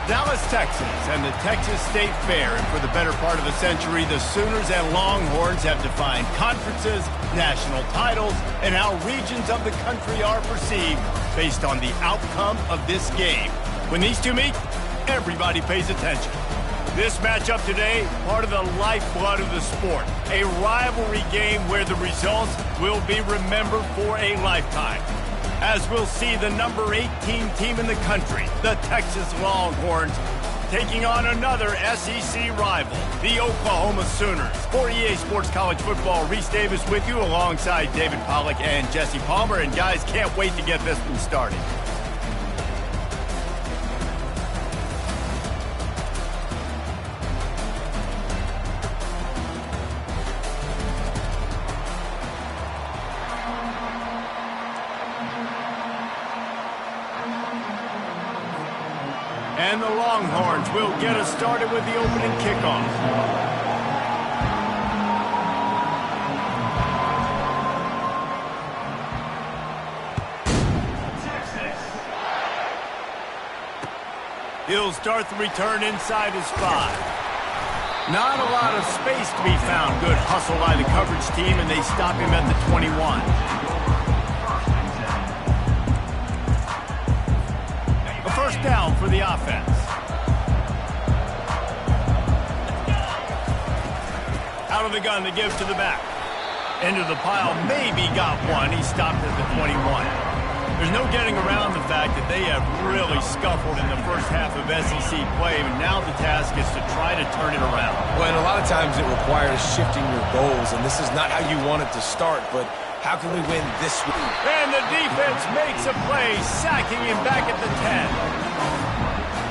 Dallas, Texas, and the Texas State Fair. And for the better part of a century, the Sooners and Longhorns have defined conferences, national titles, and how regions of the country are perceived based on the outcome of this game. When these two meet, everybody pays attention. This matchup today, part of the lifeblood of the sport. A rivalry game where the results will be remembered for a lifetime. As we'll see the number 18 team in the country, the Texas Longhorns, taking on another SEC rival, the Oklahoma Sooners. For EA Sports College Football, Reese Davis with you alongside David Pollack and Jesse Palmer. And guys, can't wait to get this one started. And the Longhorns will get us started with the opening kickoff. He'll start the return inside his 5. Not a lot of space to be found. Good hustle by the coverage team, and they stop him at the 21. First down for the offense. Out of the gun to give to the back. Into the pile, maybe got one. He stopped at the 21. There's no getting around the fact that they have really scuffled in the first half of SEC play, and now the task is to try to turn it around. Well, and a lot of times it requires shifting your goals, and this is not how you want it to start, but how can we win this week? And the defense makes a play, sacking him back at the 10.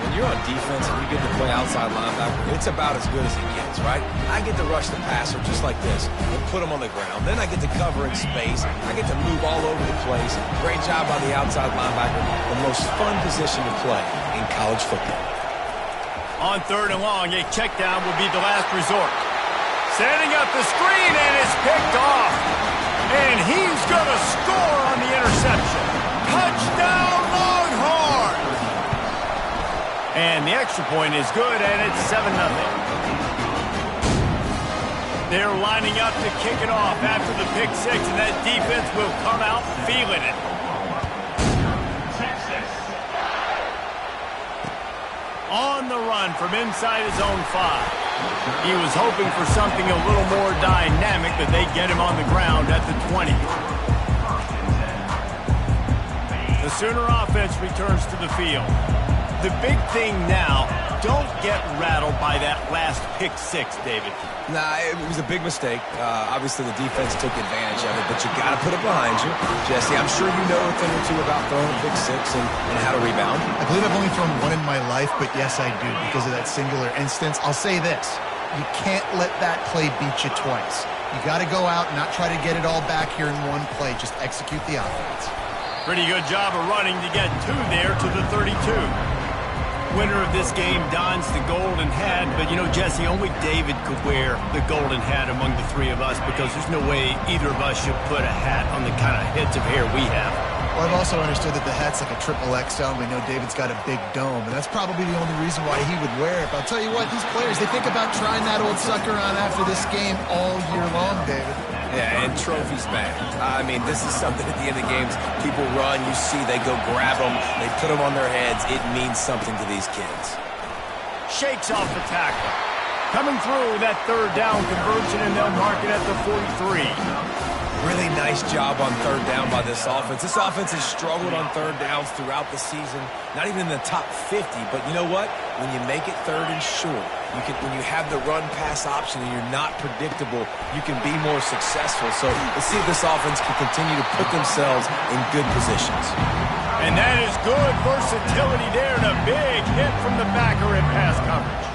When you're on defense and you get to play outside linebacker, it's about as good as it gets, right? I get to rush the passer just like this and put him on the ground. Then I get to cover in space. I get to move all over the place. Great job by the outside linebacker. The most fun position to play in college football. On 3rd and long, a check down will be the last resort. Setting up the screen, and it's picked off. And he's going to score on the interception. Touchdown, Longhorns! And the extra point is good, and it's 7-0. They're lining up to kick it off after the pick 6, and that defense will come out feeling it. On the run from inside his own 5. He was hoping for something a little more dynamic, but they get him on the ground at the 20. The Sooner offense returns to the field. The big thing now, don't get rattled by that last pick 6, David. Nah, it was a big mistake. Obviously, the defense took advantage of it, but you got to put it behind you. Jesse, I'm sure you know a thing or two about throwing a pick 6 and how to rebound. I believe I've only thrown one in my life, but yes, I do because of that singular instance. I'll say this. You can't let that play beat you twice. You got to go out and not try to get it all back here in one play. Just execute the offense. Pretty good job of running to get 2 there to the 32. Winner of this game dons the golden hat, but you know, Jesse, only David could wear the golden hat among the 3 of us because there's no way either of us should put a hat on the kind of heads of hair we have. Well, I've also understood that the hat's like a triple XL. We know David's got a big dome, and that's probably the only reason why he would wear it. But I'll tell you what, these players, they think about trying that old sucker on after this game all year long, David. Yeah, and trophies back. I mean, this is something at the end of games. People run, you see, they go grab them, they put them on their heads. It means something to these kids. Shakes off the tackle. Coming through that 3rd down conversion, and they'll mark it at the 43. Really nice job on 3rd down by this offense. This offense has struggled on 3rd downs throughout the season. Not even in the top 50, but you know what? When you make it 3rd and short, when you have the run-pass option and you're not predictable, you can be more successful. So let's see if this offense can continue to put themselves in good positions. And that is good versatility there, and a big hit from the backer in pass coverage.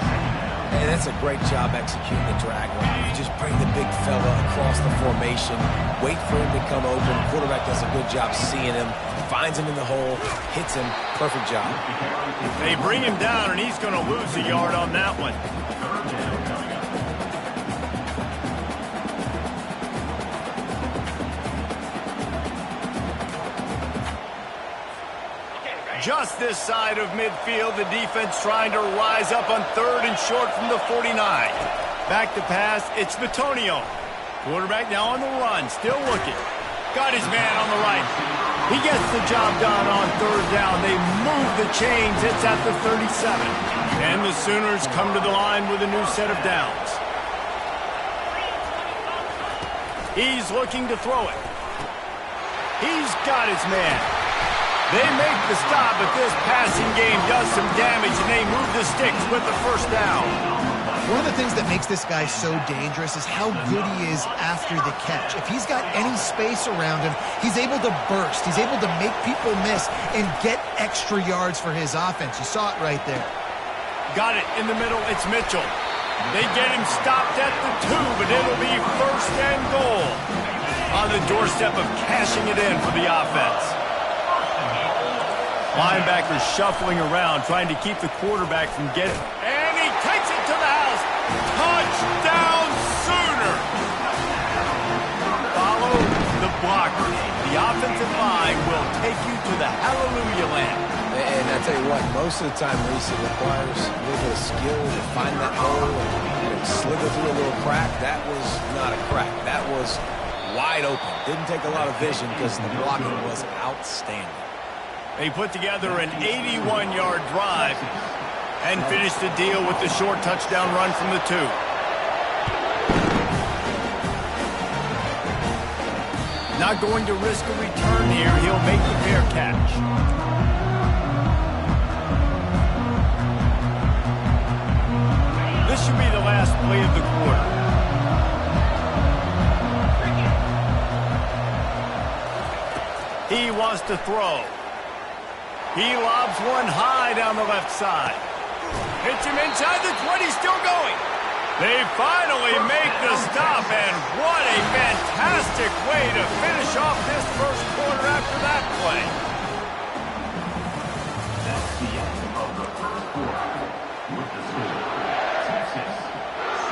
And that's a great job executing the drag route. You just bring the big fella across the formation, wait for him to come open. Quarterback does a good job seeing him, finds him in the hole, hits him. Perfect job. They bring him down, and he's going to lose a yard on that one. just this side of midfield. The defense trying to rise up on 3rd and short from the 49. Back to pass, it's Bitonio. Quarterback now on the run, still looking. Got his man on the right. He gets the job done on 3rd down. They move the chains. It's at the 37. And the Sooners come to the line with a new set of downs. He's looking to throw it. He's got his man. They make the stop, but this passing game does some damage, and they move the sticks with the 1st down. One of the things that makes this guy so dangerous is how good he is after the catch. If he's got any space around him, he's able to burst. He's able to make people miss and get extra yards for his offense. You saw it right there. Got it in the middle. It's Mitchell. They get him stopped at the 2, but it'll be 1st and goal. On the doorstep of cashing it in for the offense. Linebackers shuffling around, trying to keep the quarterback from getting... And he takes it to the house. Touchdown, Sooner! Follow the blockers. The offensive line will take you to the hallelujah land. And I tell you what, most of the time, Reese, it requires a little bit of skill to find that hole and slither through a little crack. That was not a crack. That was wide open. Didn't take a lot of vision because the blocking was outstanding. They put together an 81-yard drive and finished the deal with the short touchdown run from the 2. Not going to risk a return here. He'll make the fair catch. This should be the last play of the quarter. He wants to throw. He lobs one high down the left side. Hits him inside the 20, still going. They finally make the stop, and what a fantastic way to finish off this 1st quarter after that play. That's the end of the 1st quarter with the score Texas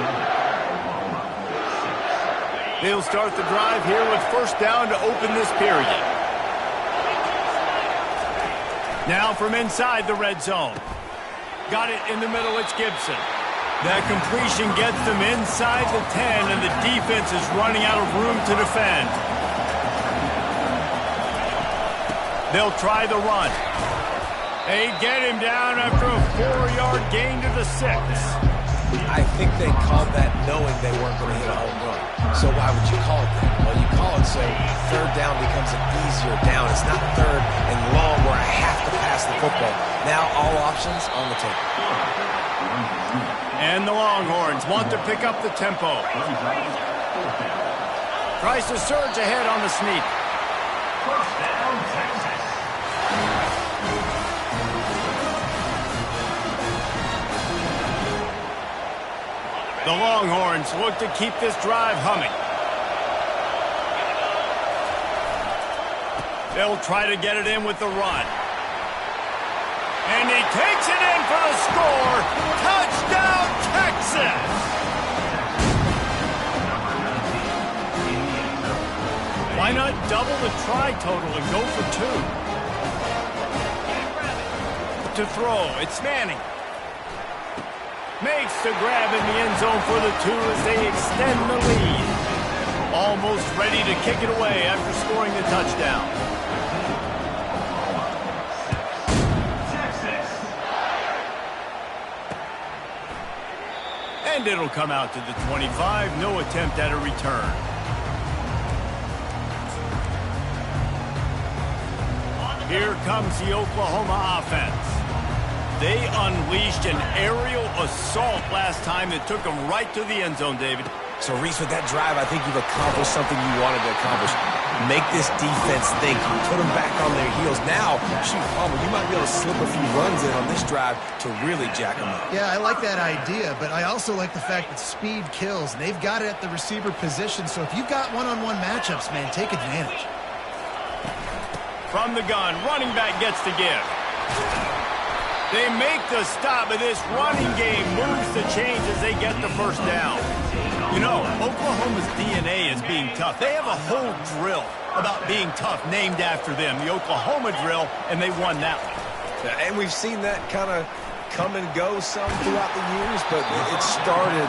7, Oklahoma 6. They'll start the drive here with 1st down to open this period. Now from inside the red zone. Got it in the middle, it's Gibson. That completion gets them inside the 10, and the defense is running out of room to defend. They'll try the run. They get him down after a 4-yard gain to the 6. I think they called that knowing they weren't going to hit a home run. So why would you call it that? Well, you call it so 3rd down becomes an easier down. It's not 3rd and long where I have to pass the football. Now all options on the table. And the Longhorns want to pick up the tempo. Tries to surge ahead on the sneak. 1st down, Texas. The Longhorns look to keep this drive humming. They'll try to get it in with the run. And he takes it in for the score. Touchdown, Texas! Why not double the try total and go for 2? To throw, it's Manning. Makes the grab in the end zone for the 2 as they extend the lead. Almost ready to kick it away after scoring the touchdown. And it'll come out to the 25. No attempt at a return. Here comes the Oklahoma offense. They unleashed an aerial assault last time that took them right to the end zone, David. So, Reese, with that drive, I think you've accomplished something you wanted to accomplish. Make this defense think. Put them back on their heels. Now, shoot, Palmer, you might be able to slip a few runs in on this drive to really jack them up. Yeah, I like that idea, but I also like the fact that speed kills. And they've got it at the receiver position, so if you've got one-on-one matchups, man, take advantage. From the gun, running back gets the give. They make the stop, but this running game moves the chains as they get the 1st down. You know, Oklahoma's DNA is being tough. They have a whole drill about being tough named after them, the Oklahoma drill, and they won that one. And we've seen that kind of come and go some throughout the years, but it started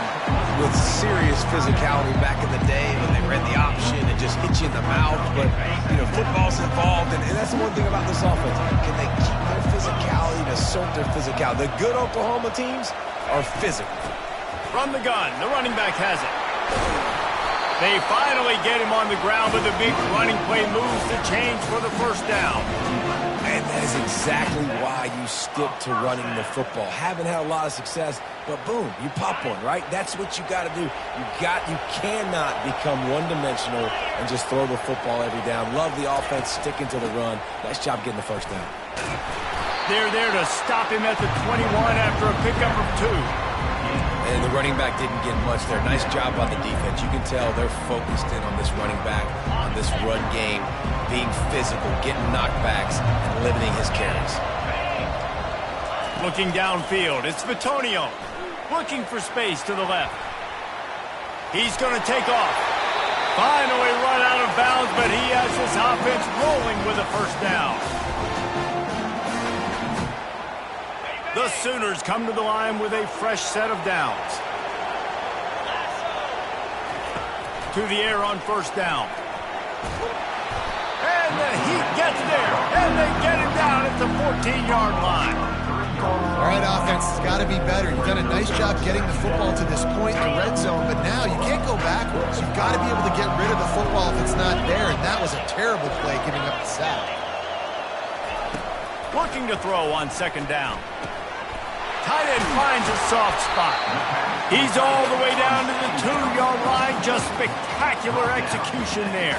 with serious physicality back in the day when they read the option and just hit you in the mouth. But, you know, football's involved, and that's the one thing about this offense. Can they keep their physicality and assert their physicality? The good Oklahoma teams are physical. From the gun, the running back has it. They finally get him on the ground, but the big running play moves the change for the first down. And that is exactly why you stick to running the football. Haven't had a lot of success, but boom, you pop one, right? That's what you got to do. You cannot become one-dimensional and just throw the football every down. Love the offense sticking to the run. Nice job getting the first down. They're there to stop him at the 21 after a pickup of 2. And the running back didn't get much there. Nice job by the defense. You can tell they're focused in on this running back, on this run game, being physical, getting knockbacks, and limiting his carries. Looking downfield, it's Vitonio. Looking for space to the left. He's going to take off. Finally run out of bounds, but he has his offense rolling with a first down. The Sooners come to the line with a fresh set of downs. To the air on first down. And the Heat gets there, and they get him down at the 14-yard line. All right, offense has got to be better. You've done a nice job getting the football to this point in the red zone, but now you can't go backwards. You've got to be able to get rid of the football if it's not there, and that was a terrible play giving up the sack. Looking to throw on second down. Tight end finds a soft spot. He's all the way down to the 2-yard line. Just spectacular execution there.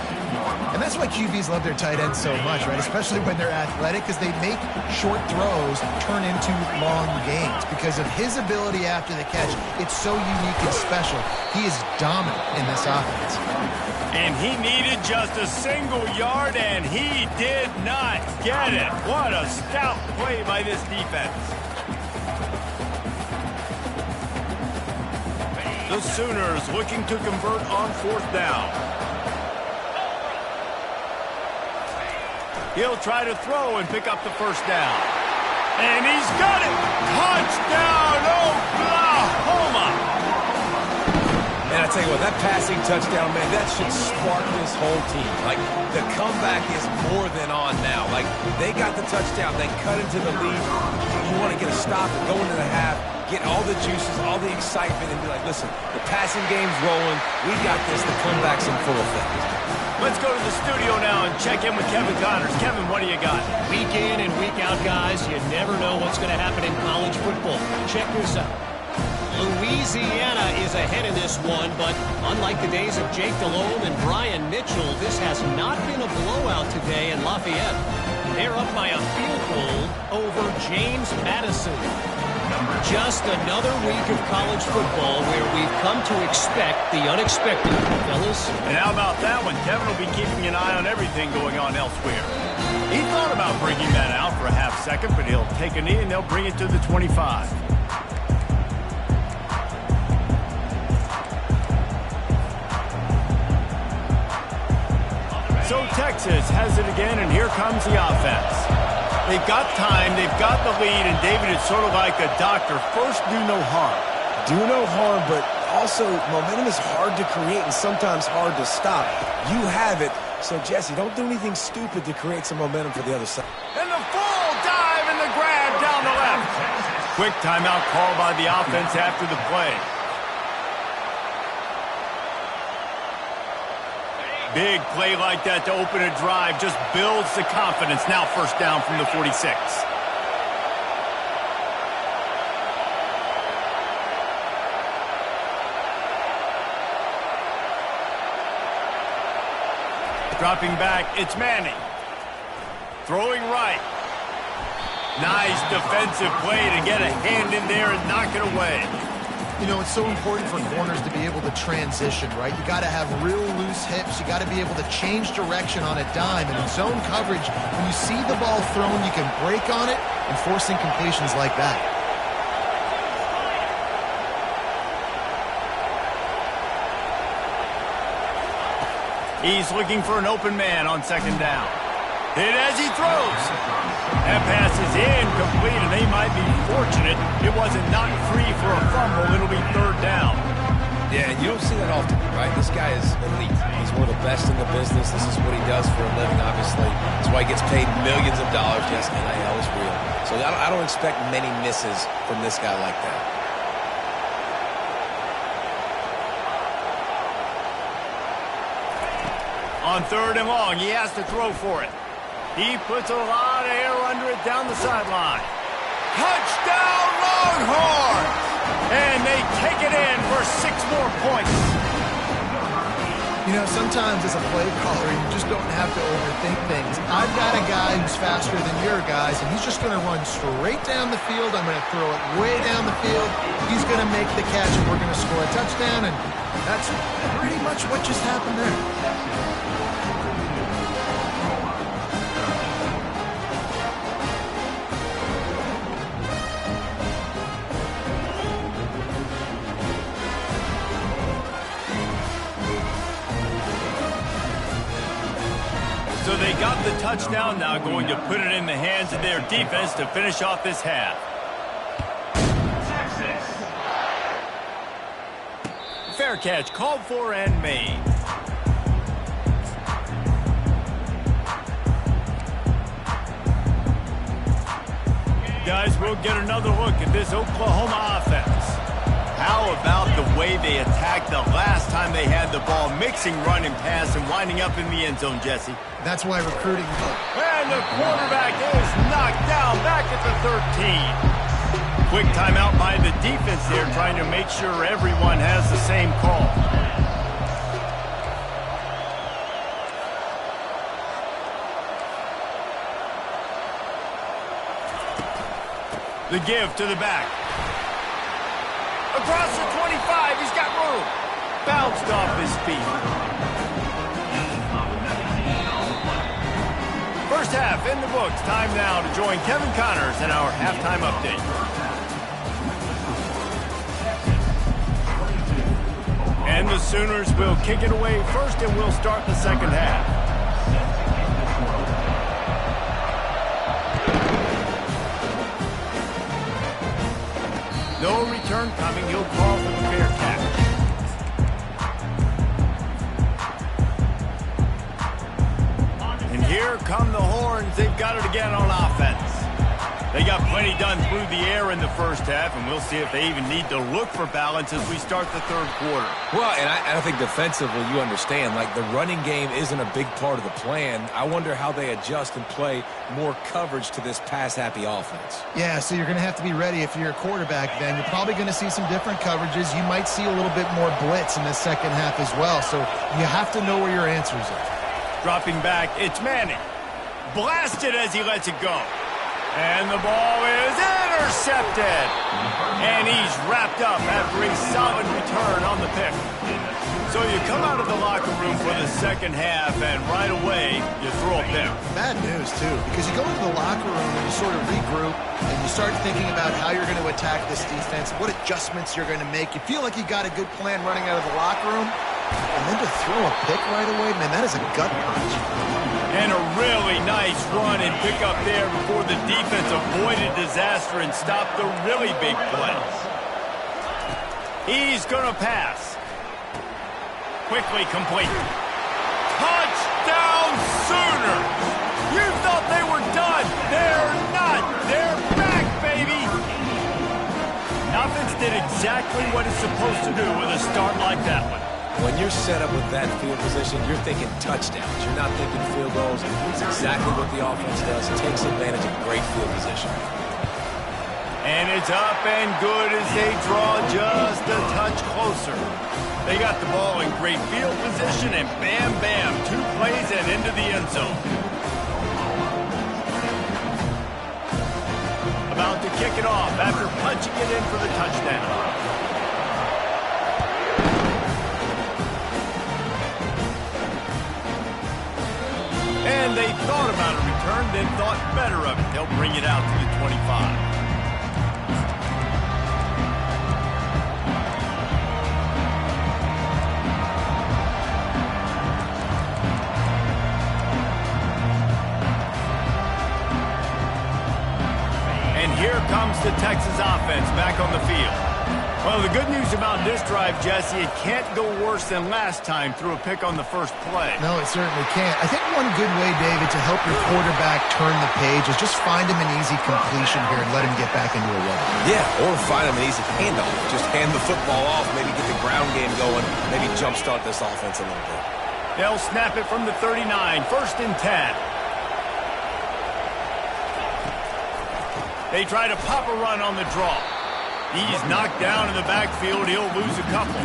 And that's why QBs love their tight ends so much, right? Especially when they're athletic, because they make short throws turn into long gains. Because of his ability after the catch, it's so unique and special. He is dominant in this offense. And he needed just a single yard, and he did not get it. What a stout play by this defense. The Sooners looking to convert on fourth down. He'll try to throw and pick up the first down. And he's got it! Touchdown, Oklahoma! And I tell you what, that passing touchdown, man, that should spark this whole team. Like, the comeback is more than on now. Like, they got the touchdown. They cut into the lead. You want to get a stop and go into the half, get all the juices, all the excitement, and be like, listen, the passing game's rolling. We got this. The comeback's in full effect. Let's go to the studio now and check in with Kevin Connors. Kevin, what do you got? Week in and week out, guys, you never know what's going to happen in college football. Check this out. Louisiana is ahead in this one, but unlike the days of Jake Delhomme and Brian Mitchell, this has not been a blowout today in Lafayette. They're up by a field goal over James Madison. Just another week of college football where we've come to expect the unexpected, fellas. And how about that one? Kevin will be keeping an eye on everything going on elsewhere. He thought about bringing that out for a half second, but he'll take a knee and they'll bring it to the 25. So Texas has it again, and here comes the offense. They've got time, they've got the lead, and David, it's sort of like a doctor. First, do no harm. Do no harm, but also momentum is hard to create and sometimes hard to stop. You have it, so Jesse, don't do anything stupid to create some momentum for the other side. And the full dive and the grab down the left. Quick timeout call by the offense after the play. Big play like that to open a drive just builds the confidence. Now first down from the 46. Dropping back, it's Manning. Throwing right. Nice defensive play to get a hand in there and knock it away. You know, it's so important for corners to be able to transition, right? You got to have real loose hips. You got to be able to change direction on a dime. And in zone coverage, when you see the ball thrown, you can break on it and force incompletions like that. He's looking for an open man on second down. Hit as he throws. That pass is incomplete, and they might be fortunate it wasn't knocked free for a fumble. It'll be third down. Yeah, and you don't see that often, right? This guy is elite. He's one of the best in the business. This is what he does for a living, obviously. That's why he gets paid millions of dollars. Yes, NIL is real. So I don't expect many misses from this guy like that. On third and long, he has to throw for it. He puts a lot of air under it down the sideline. Touchdown, Longhorns! And they take it in for 6 more points. You know, sometimes as a play caller, you just don't have to overthink things. I've got a guy who's faster than your guys, and he's just going to run straight down the field. I'm going to throw it way down the field. He's going to make the catch, and we're going to score a touchdown, and that's pretty much what just happened there. So they got the touchdown, now going to put it in the hands of their defense to finish off this half. Fair catch called for and made. Guys, we'll get another look at this Oklahoma offense. How about the way they attacked the last time they had the ball, mixing run and pass and winding up in the end zone, Jesse? That's why recruiting... And the quarterback is knocked down back at the 13. Quick timeout by the defense there, trying to make sure everyone has the same call. The give to the back. Across the 25, he's got room. Bounced off his feet. First half in the books. Time now to join Kevin Connors in our halftime update. And the Sooners will kick it away first, and we'll start the second half. No return coming. He'll call for the fair catch. And here come the Horns. They've got it again on offense. They got plenty done through the air in the first half, and we'll see if they even need to look for balance as we start the third quarter. Well, and I think defensively, you understand, like the running game isn't a big part of the plan. I wonder how they adjust and play more coverage to this pass-happy offense. Yeah, so you're going to have to be ready if you're a quarterback then. You're probably going to see some different coverages. You might see a little bit more blitz in the second half as well, so you have to know where your answers are. Dropping back, it's Manning. Blasted as he lets it go. And the ball is intercepted. And he's wrapped up after a solid return on the pick. So you come out of the locker room for the second half, and right away, you throw a pick. Bad news, too, because you go into the locker room and you sort of regroup, and you start thinking about how you're going to attack this defense, what adjustments you're going to make. You feel like you got a good plan running out of the locker room, and then to throw a pick right away, man, that is a gut punch. And a really nice run and pick up there before the defense avoided disaster and stopped the really big plays. He's going to pass. Quickly complete. Touchdown Sooners! You thought they were done. They're not. They're back, baby. Offense did exactly what it's supposed to do with a start like that one. When you're set up with that field position, you're thinking touchdowns. You're not thinking field goals. It's exactly what the offense does. It takes advantage of great field position. And it's up and good as they draw just a touch closer. They got the ball in great field position, and bam, bam, 2 plays and into the end zone. About to kick it off after punching it in for the touchdown. And they thought about a return, then thought better of it. They'll bring it out to the 25. comes the Texas offense back on the field. Well, the good news about this drive, Jesse, it can't go worse than last time through a pick on the first play. No, it certainly can't. I think one good way, David, to help your quarterback turn the page is just find him an easy completion here and let him get back into a rhythm. Yeah, or find him an easy handoff. Just hand the football off, maybe get the ground game going, maybe jumpstart this offense a little bit. They'll snap it from the 39, 1st and 10. They try to pop a run on the draw. He's knocked down in the backfield. He'll lose a couple.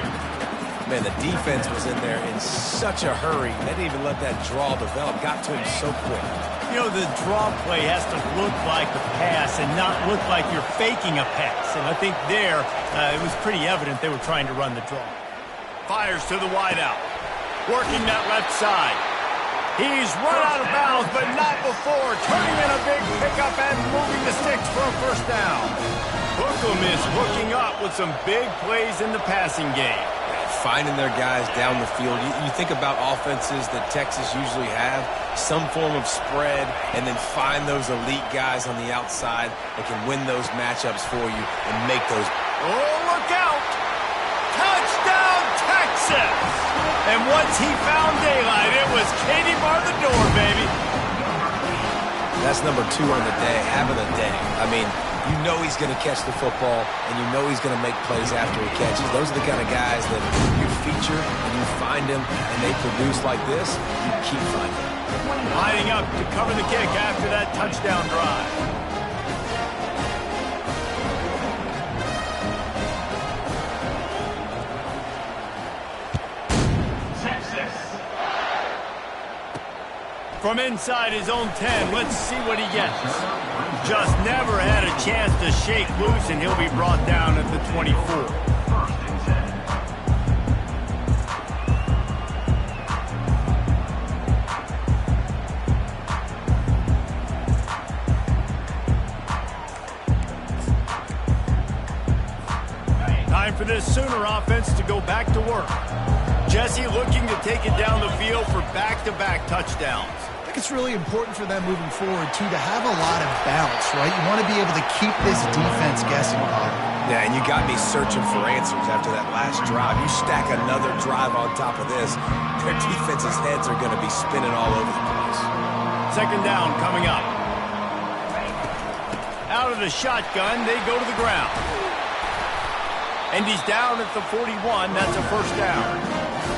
Man, the defense was in there in such a hurry. They didn't even let that draw develop. Got to him so quick. You know, the draw play has to look like a pass and not look like you're faking a pass. And I think there, it was pretty evident they were trying to run the draw. Fires to the wideout. Working that left side. He's run out of bounds, but not before. Turning in a big pickup and moving the sticks for a first down. Hookem is hooking up with some big plays in the passing game. Finding their guys down the field. You think about offenses that Texas usually have, some form of spread, and then find those elite guys on the outside that can win those matchups for you and make those. Oh, look out! Touchdown, Texas! And once he found daylight, it was Katie bar the door, baby. That's number 2 on the day, having a day. I mean, you know he's going to catch the football, and you know he's going to make plays after he catches. Those are the kind of guys that you feature and you find them, and they produce like this, you keep finding them. Lining up to cover the kick after that touchdown drive. From inside his own 10, let's see what he gets. Just never had a chance to shake loose, and he'll be brought down at the 24. Time for this Sooner offense to go back to work. Jesse looking to take it down the field for back-to-back touchdowns. I think it's really important for them moving forward, too, to have a lot of bounce, right? You want to be able to keep this defense guessing, Bob. Yeah, and you got me searching for answers after that last drive. You stack another drive on top of this, their defense's heads are going to be spinning all over the place. 2nd down coming up. Out of the shotgun, they go to the ground. And he's down at the 41. That's a first down.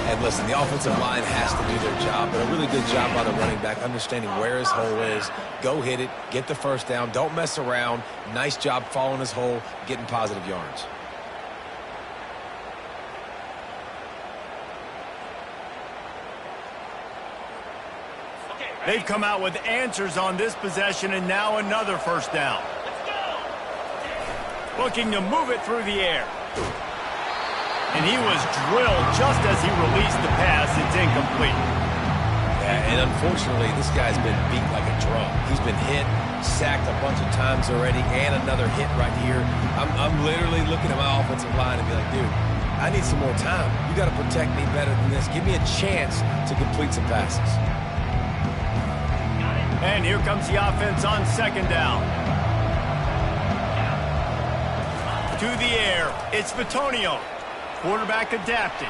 And listen, the offensive line has to do their job, but a really good job by the running back, understanding where his hole is. Go hit it, get the first down, don't mess around. Nice job following his hole, getting positive yards. They've come out with answers on this possession, and now another first down. Looking to move it through the air. And he was drilled just as he released the pass. It's incomplete. Yeah, and unfortunately, this guy's been beat like a drum. He's been hit, sacked a bunch of times already, and another hit right here. I'm literally looking at my offensive line and be like, dude, I need some more time. You got to protect me better than this. Give me a chance to complete some passes. And here comes the offense on 2nd down. To the air, it's Bitonio. Quarterback adapted.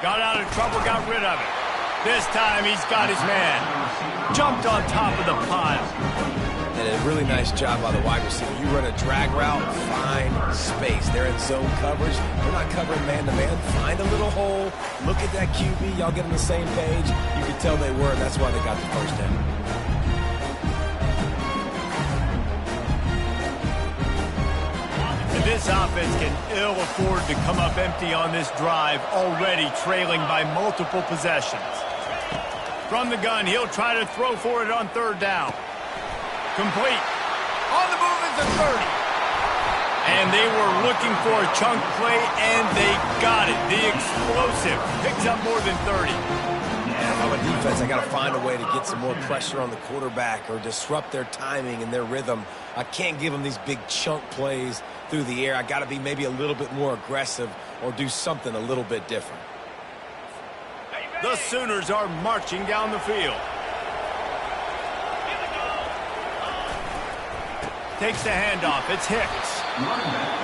Got out of trouble, got rid of it. This time he's got his man. Jumped on top of the pile. And a really nice job by the wide receiver. You run a drag route, find space. They're in zone coverage. They're not covering man-to-man. Find a little hole. Look at that QB. Y'all get on the same page. You can tell they were. That's why they got the first down. This offense can ill afford to come up empty on this drive, already trailing by multiple possessions. From the gun, he'll try to throw for it on 3rd down. Complete. On the move is the 30. And they were looking for a chunk play, and they got it. The explosive picks up more than 30. If I'm a defense, I got to find a way to get some more pressure on the quarterback or disrupt their timing and their rhythm. I can't give them these big chunk plays through the air. I got to be maybe a little bit more aggressive or do something a little bit different. The Sooners are marching down the field. takes the handoff. It's Hicks. Running back.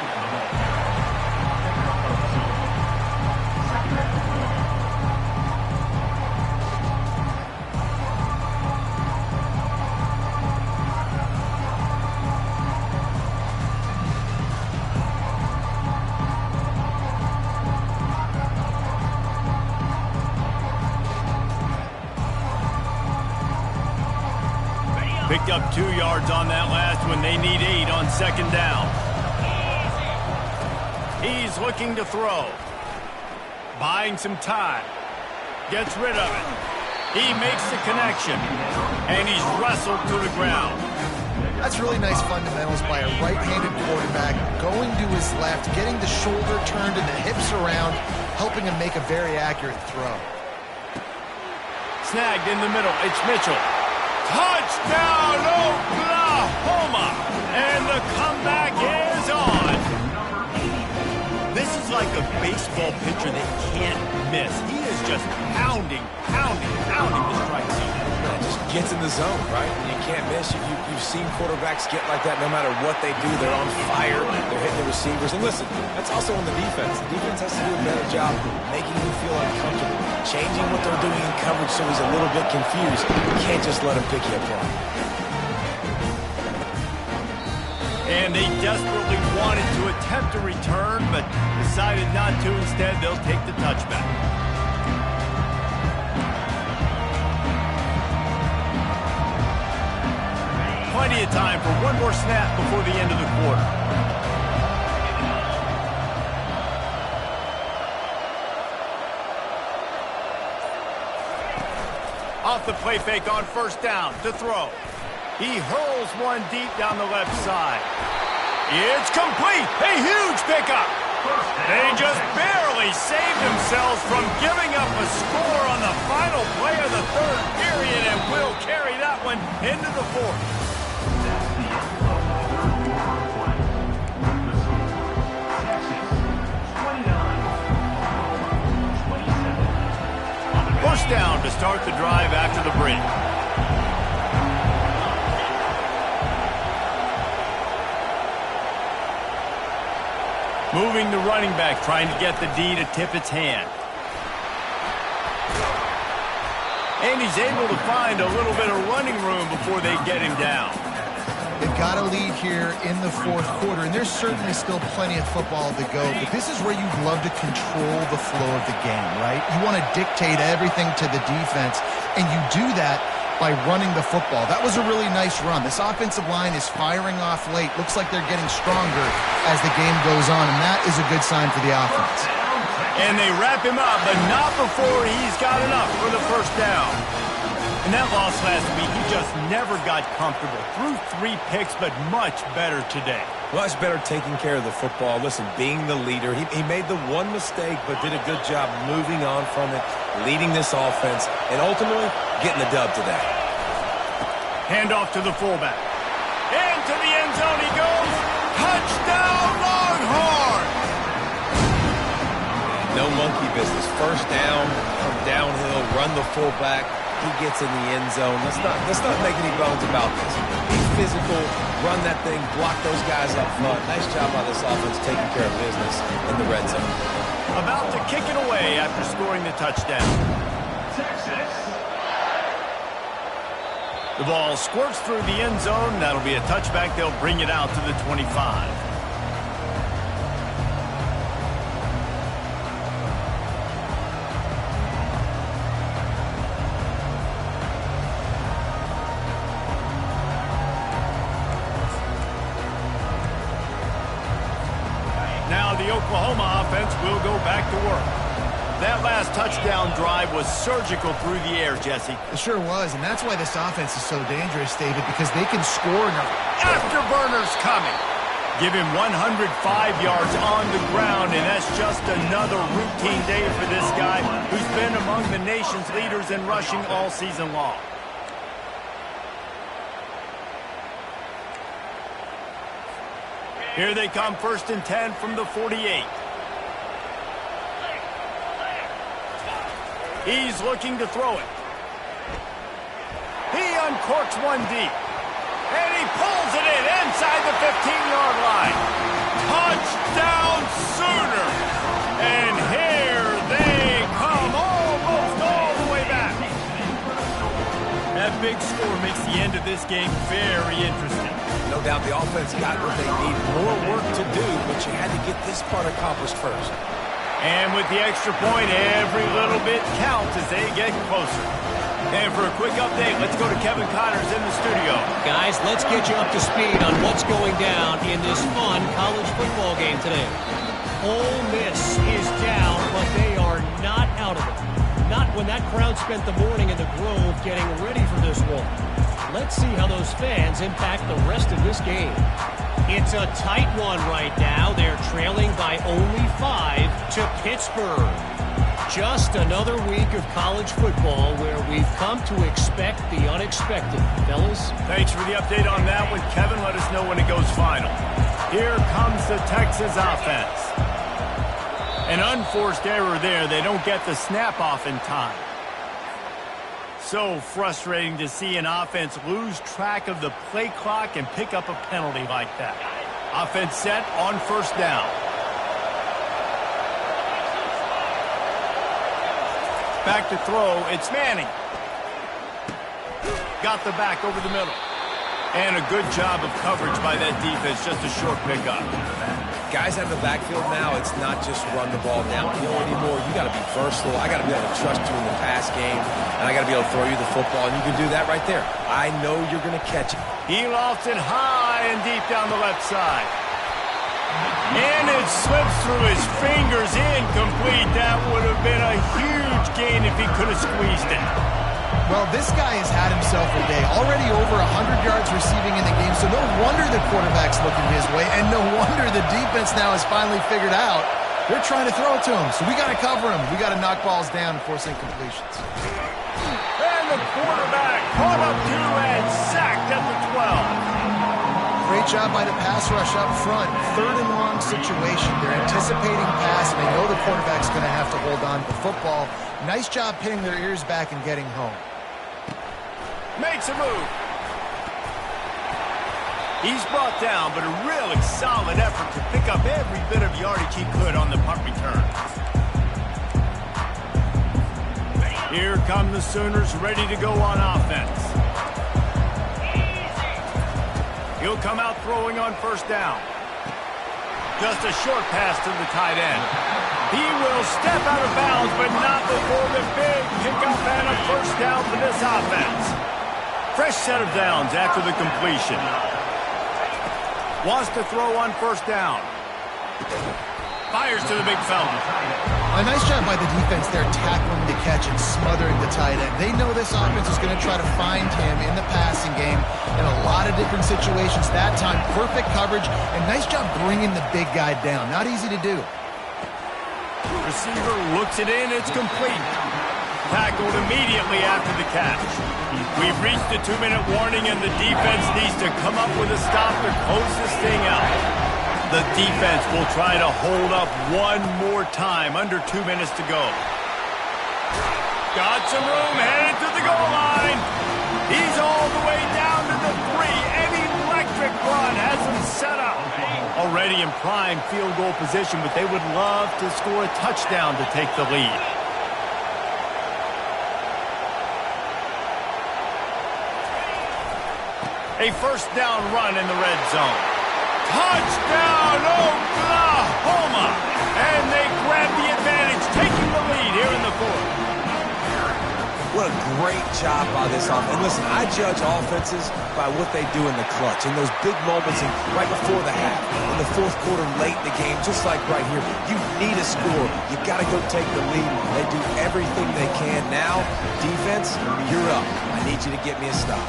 Picked up 2 yards on that last one. They need 8 on second down. He's looking to throw. Buying some time. Gets rid of it. He makes the connection. And he's wrestled to the ground. That's really nice fundamentals by a right-handed quarterback, going to his left, getting the shoulder turned and the hips around, helping him make a very accurate throw. Snagged in the middle. It's Mitchell. Touchdown, Oklahoma! And the comeback is on. This is like a baseball pitcher that can't miss. He is just pounding the strike zone. It just gets in the zone, right? And you can't miss. You've seen quarterbacks get like that no matter what they do. They're on fire. They're hitting the receivers. And listen, that's also on the defense. The defense has to do a better job making him feel uncomfortable, changing what they're doing in coverage so he's a little bit confused. You can't just let him pick you apart. And they desperately wanted to attempt a return, but decided not to. Instead, they'll take the touchback. Plenty of time for one more snap before the end of the quarter. Off the play fake on first down to throw. He hurls one deep down the left side. It's complete. A huge pickup. They just barely saved themselves from giving up a score on the final play of the third period and will carry that one into the fourth. First down to start the drive after the break. Moving the running back, trying to get the D to tip its hand. And he's able to find a little bit of running room before they get him down. They've got a lead here in the fourth quarter, and there's certainly still plenty of football to go, but this is where you'd love to control the flow of the game, right? You want to dictate everything to the defense, and you do that by running the football. That was a really nice run. This offensive line is firing off late. Looks like they're getting stronger as the game goes on, and that is a good sign for the offense. And they wrap him up, but not before he's got enough for the first down. In that loss last week, he just never got comfortable. Threw 3 picks, but much better today. Much better taking care of the football. Listen, being the leader, he made the one mistake, but did a good job moving on from it, leading this offense, and ultimately getting the dub today. Handoff to the fullback. Into the end zone he goes. Touchdown, Longhorn! No monkey business. First down, come downhill, run the fullback. He gets in the end zone. Let's not make any bones about this. Be physical, run that thing, block those guys up front. Nice job by this offense taking care of business in the red zone. About to kick it away after scoring the touchdown. Texas. The ball squirts through the end zone. That'll be a touchback. They'll bring it out to the 25. Now the Oklahoma offense will go back to work. That last touchdown drive was surgical through the air, Jesse. It sure was, and that's why this offense is so dangerous, David, because they can score enough. Afterburners coming. Give him 105 yards on the ground, and that's just another routine day for this guy who's been among the nation's leaders in rushing all season long. Here they come, 1st and 10 from the 48. He's looking to throw it. He uncorks one deep. And he pulls it in inside the 15-yard line. Touchdown Sooners. And here they come almost all the way back. That big score makes the end of this game very interesting. No doubt the offense got what they need. More work to do, but you had to get this part accomplished first. And with the extra point, every little bit counts as they get closer. And for a quick update, let's go to Kevin Connors in the studio. Guys, let's get you up to speed on what's going down in this fun college football game today. Ole Miss is down, but they are not out of it. Not when that crowd spent the morning in the Grove getting ready for this one. Let's see how those fans impact the rest of this game. It's a tight one right now. They're trailing by only 5 to Pittsburgh. Just another week of college football where we've come to expect the unexpected. Fellas? Thanks for the update on that one, Kevin. Let us know when it goes final. Here comes the Texas offense. An unforced error there. They don't get the snap off in time. So frustrating to see an offense lose track of the play clock and pick up a penalty like that. Offense set on first down. Back to throw, it's Manning. Got the back over the middle. And a good job of coverage by that defense, just a short pickup. Guys out of the backfield now, it's not just run the ball downfield anymore. You got to be versatile. I got to be able to trust you in the pass game, and I got to be able to throw you the football, and you can do that right there. I know you're going to catch it. He lofts it high and deep down the left side. And it slips through his fingers, incomplete. That would have been a huge gain if he could have squeezed it. Well, this guy has had himself a day. Already over 100 yards receiving in the game, so no wonder the quarterback's looking his way, and no wonder the defense now has finally figured out they're trying to throw it to him. So we got to cover him. We got to knock balls down and force incompletions. And the quarterback caught up to and sacked at the 12. Great job by the pass rush up front. Third and long situation. They're anticipating pass, and they know the quarterback's going to have to hold on to the football. Nice job pinning their ears back and getting home. Makes a move. He's brought down, but a really solid effort to pick up every bit of yardage he could on the punt return. Here come the Sooners ready to go on offense. He'll come out throwing on first down. Just a short pass to the tight end. He will step out of bounds, but not before the big pickup and a first down for this offense. Fresh set of downs after the completion. Wants to throw on first down. Fires to the big fella. A nice job by the defense there, tackling the catch and smothering the tight end. They know this offense is going to try to find him in the passing game in a lot of different situations. That time, perfect coverage, and nice job bringing the big guy down. Not easy to do. Receiver looks it in, it's complete. Tackled immediately after the catch. We've reached the 2-minute warning, and the defense needs to come up with a stop to close this thing out. The defense will try to hold up one more time, under 2 minutes to go. Got some room, headed to the goal line. He's all the way down to the 3. An electric run has him set up. Already in prime field goal position, but they would love to score a touchdown to take the lead. A first down run in the red zone. Touchdown, Oklahoma! And they grab the advantage, taking the lead here in the fourth. What a great job by this offense. And listen, I judge offenses by what they do in the clutch, in those big moments and right before the half, in the fourth quarter, late in the game, just like right here. You need a score. You got to go take the lead. They do everything they can. Now, defense, you're up. I need you to get me a stop.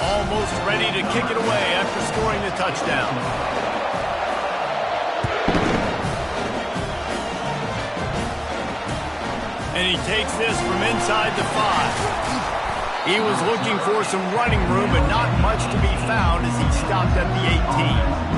Almost ready to kick it away after scoring the touchdown. And he takes this from inside the 5. He was looking for some running room, but not much to be found as he stopped at the 18.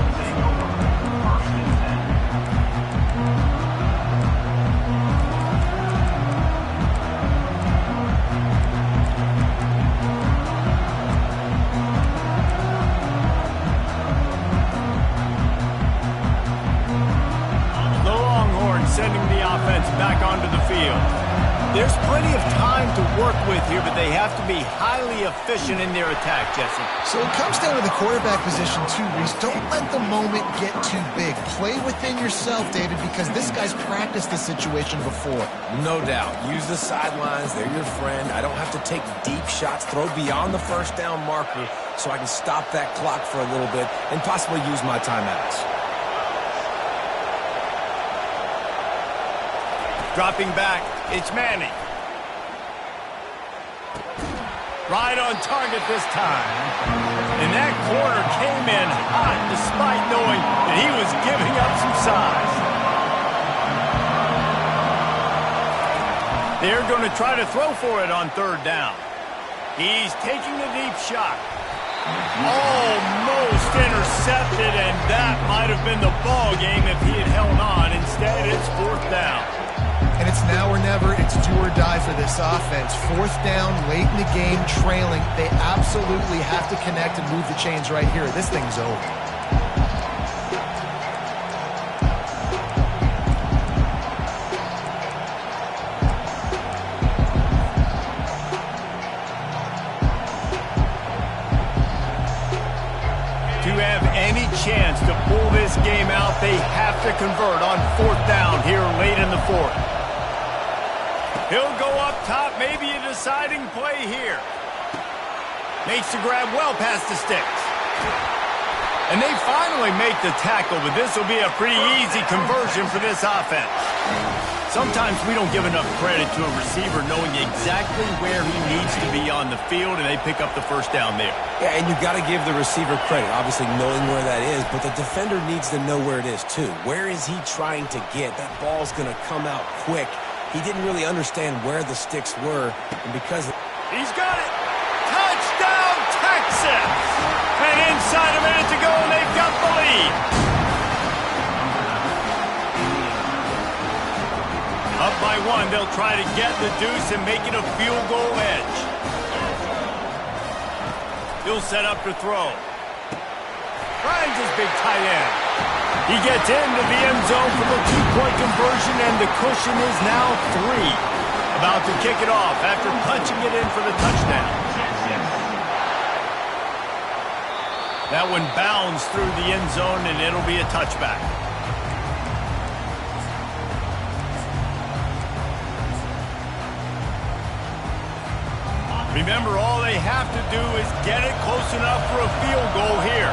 sending the offense back onto the field. There's plenty of time to work with here, but they have to be highly efficient in their attack, Jesse. So it comes down to the quarterback position too, Reese. Don't let the moment get too big. Play within yourself, David, because this guy's practiced this situation before. No doubt. Use the sidelines. They're your friend. I don't have to take deep shots, throw beyond the first down marker so I can stop that clock for a little bit and possibly use my timeouts. Dropping back, it's Manning. Right on target this time. And that corner came in hot despite knowing that he was giving up some size. They're going to try to throw for it on third down. He's taking the deep shot. Almost intercepted, and that might have been the ball game if he had held on. Instead, it's fourth down. And it's now or never. It's do or die for this offense. Fourth down, late in the game, trailing. They absolutely have to connect and move the chains right here. This thing's over. To have any chance to pull this game out, they have to convert on fourth down here late in the fourth. He'll go up top, maybe a deciding play here. Makes the grab well past the sticks. And they finally make the tackle, but this will be a pretty easy conversion for this offense. Sometimes we don't give enough credit to a receiver knowing exactly where he needs to be on the field, and they pick up the first down there. Yeah, and you've got to give the receiver credit, obviously knowing where that is, but the defender needs to know where it is too. Where is he trying to get? That ball's going to come out quick. He didn't really understand where the sticks were, and because... He's got it! Touchdown, Texas! And inside a minute to go, and they've got the lead. Up by one, they'll try to get the deuce and make it a field goal edge. He'll set up to throw. Finds his big tight end. He gets into the end zone for the two-point conversion, and the cushion is now 3. About to kick it off after punching it in for the touchdown. That one bounds through the end zone, and it'll be a touchback. Remember, all they have to do is get it close enough for a field goal here.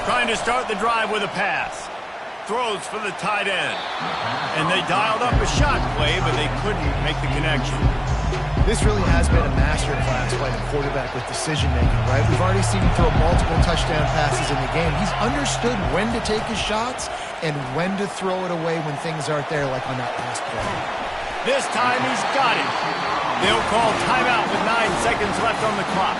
Trying to start the drive with a pass. Throws for the tight end. And they dialed up a shot play, but they couldn't make the connection. This really has been a masterclass by the quarterback with decision-making, right? We've already seen him throw multiple touchdown passes in the game. He's understood when to take his shots and when to throw it away when things aren't there, like on that last play. This time he's got it. They'll call timeout with 9 seconds left on the clock.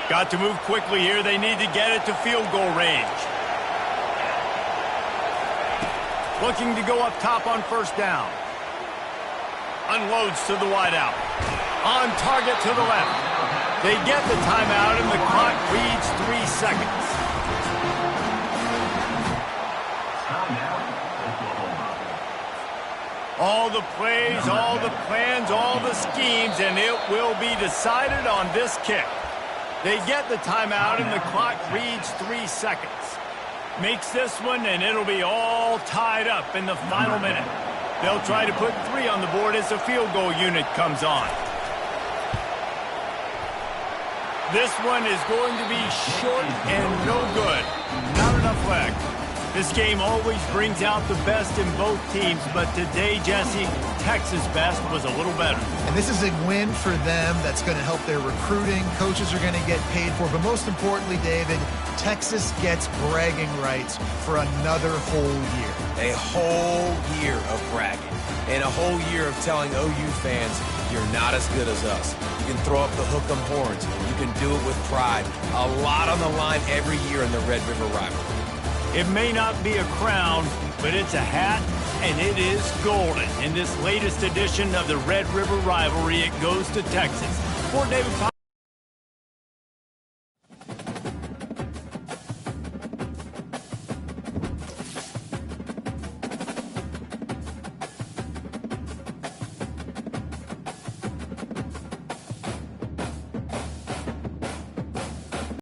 Got to move quickly here. They need to get it to field goal range. Looking to go up top on first down. Unloads to the wideout. On target to the left. They get the timeout, and the clock reads 3 seconds. All the plays, all the plans, all the schemes, and it will be decided on this kick. They get the timeout, and the clock reads 3 seconds. Makes this one, and it'll be all tied up in the final minute. They'll try to put 3 on the board as the field goal unit comes on. This one is going to be short and no good. Not enough leg. This game always brings out the best in both teams, but today, Jesse, Texas' best was a little better. And this is a win for them that's going to help their recruiting. Coaches are going to get paid for. But most importantly, David, Texas gets bragging rights for another whole year. A whole year of bragging. And a whole year of telling OU fans, you're not as good as us. You can throw up the hook 'em horns. You can do it with pride. A lot on the line every year in the Red River rivalry. It may not be a crown, but it's a hat, and it is golden. In this latest edition of the Red River rivalry, it goes to Texas. For David